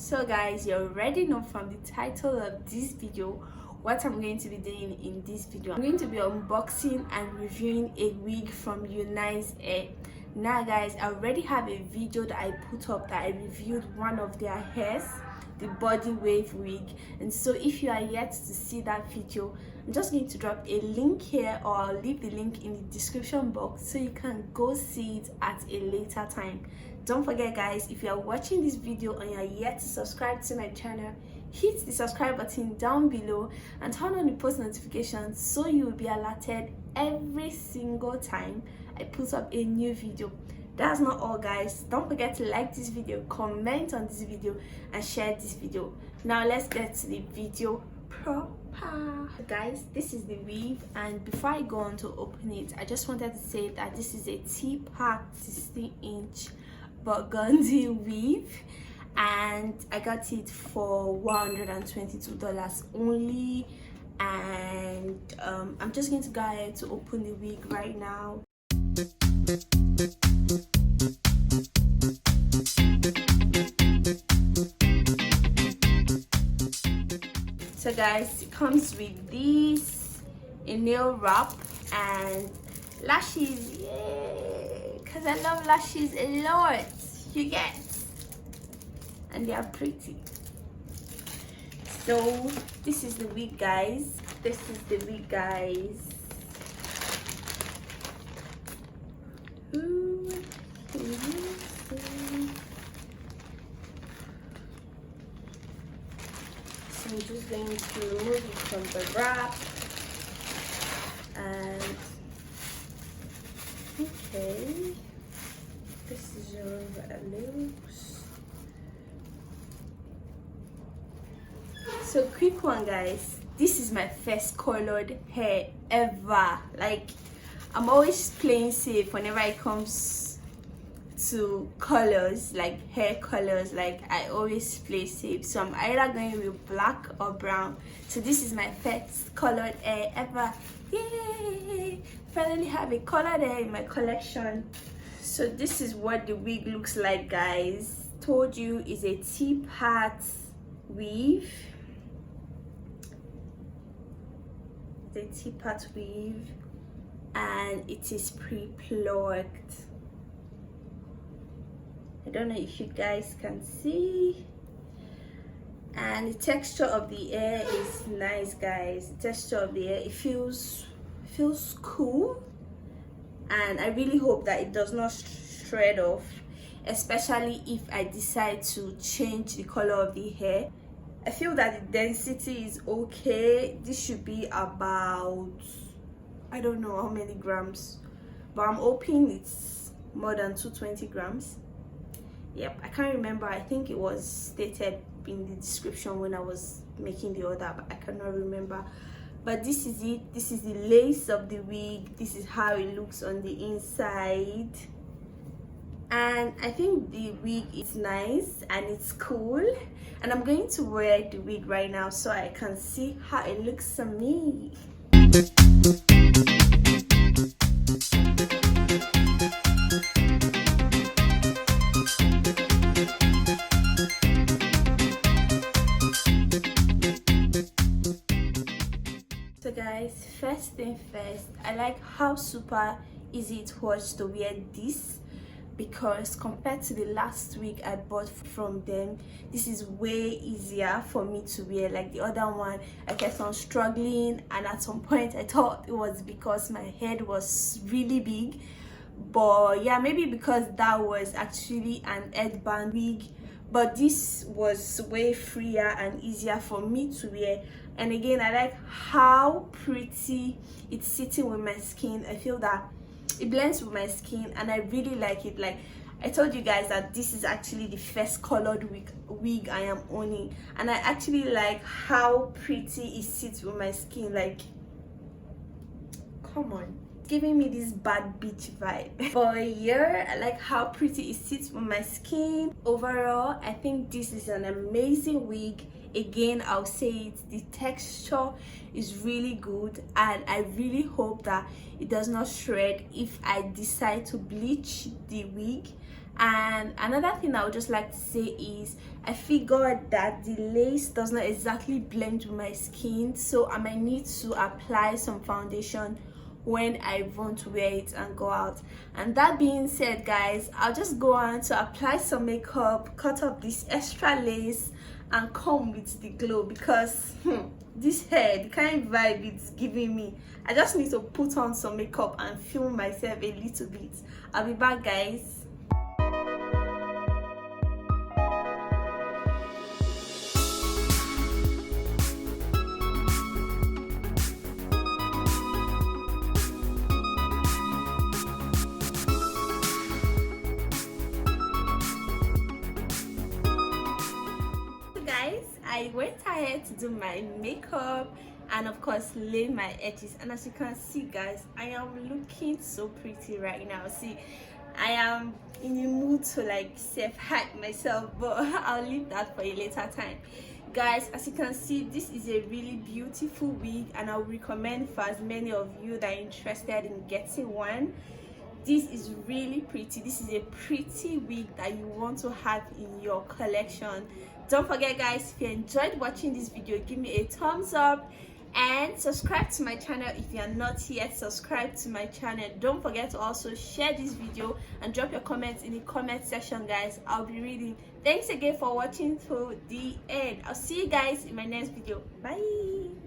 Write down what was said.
So guys, you already know from the title of this video what I'm going to be doing in this video. I'm going to be unboxing and reviewing a wig from UNICE HAIR. Now guys, I already have a video that I put up that I reviewed one of their hairs, the body wave wig, and so if you are yet to see that video, I'm just going to drop a link here, or I'll leave the link in the description box so you can go see it at a later time. Don't forget guys, if you are watching this video and you are yet to subscribe to my channel, hit the subscribe button down below and turn on the post notifications so you will be alerted every single time I put up a new video. That's not all guys, don't forget to like this video, comment on this video and share this video. Now let's get to the video proper. Guys, this is the wig, and before I go on to open it, I just wanted to say that this is a T-Part 16-inch burgundy wig, and I got it for $122 only. And I'm just going to go ahead to open the wig right now. So guys, it comes with this, a nail wrap and lashes. Yay, because I love lashes a lot, you get, and they are pretty. So this is the wig guys, this is the wig guys. Ooh, so I'm just going to remove it from the wrap, and okay, this is what it looks. So quick one guys, this is my first colored hair ever. Like, I'm always playing safe whenever it comes to colors, like hair colors. Like, I always play safe, so I'm either going with black or brown. So this is my first colored hair ever. Yay! Finally have a colored hair in my collection. So this is what the wig looks like guys. Told you is a T-part weave. The T-part weave, and it is pre-plucked. I don't know if you guys can see, and the texture of the hair is nice guys. The texture of the hair, it feels cool, and I really hope that it does not shred off, especially if I decide to change the color of the hair. I feel that the density is okay. This should be about, I don't know how many grams, but I'm hoping it's more than 220 grams. Yep, I can't remember. I think it was stated in the description when I was making the order, but I cannot remember. But this is it. This is the lace of the wig. This is how it looks on the inside. And I think the wig is nice and it's cool, and I'm going to wear the wig right now so I can see how it looks on me. So guys, first thing first, I like how super easy it was to wear this, because compared to the last wig I bought from them, this is way easier for me to wear. Like the other one, I kept on struggling, and at some point I thought it was because my head was really big, but yeah, maybe because that was actually an headband wig. But this was way freer and easier for me to wear. And again, I like how pretty it's sitting with my skin. I feel that it blends with my skin, and I really like it. Like I told you guys that this is actually the first colored wig I am owning, and I actually like how pretty it sits with my skin. Like, come on, it's giving me this bad bitch vibe. But yeah, I like how pretty it sits with my skin. Overall, I think this is an amazing wig. Again, I'll say it, the texture is really good, and I really hope that it does not shred if I decide to bleach the wig. And another thing I would just like to say is I figured that the lace does not exactly blend with my skin, so I might need to apply some foundation when I want to wear it and go out. And that being said, guys, I'll just go on to apply some makeup, cut off this extra lace, and come with the glow, because this hair, the kind of vibe it's giving me, I just need to put on some makeup and film myself a little bit. I'll be back, guys. I went ahead to do my makeup and of course lay my edges, and as you can see, guys, I am looking so pretty right now. See, I am in the mood to like self-hype myself, but I'll leave that for a later time. Guys, as you can see, this is a really beautiful wig, and I would recommend for as many of you that are interested in getting one. This is really pretty. This is a pretty wig that you want to have in your collection. Don't forget, guys, if you enjoyed watching this video, give me a thumbs up and subscribe to my channel if you are not yet subscribed to my channel. Don't forget to also share this video and drop your comments in the comment section, guys. I'll be reading. Thanks again for watching to the end. I'll see you guys in my next video. Bye.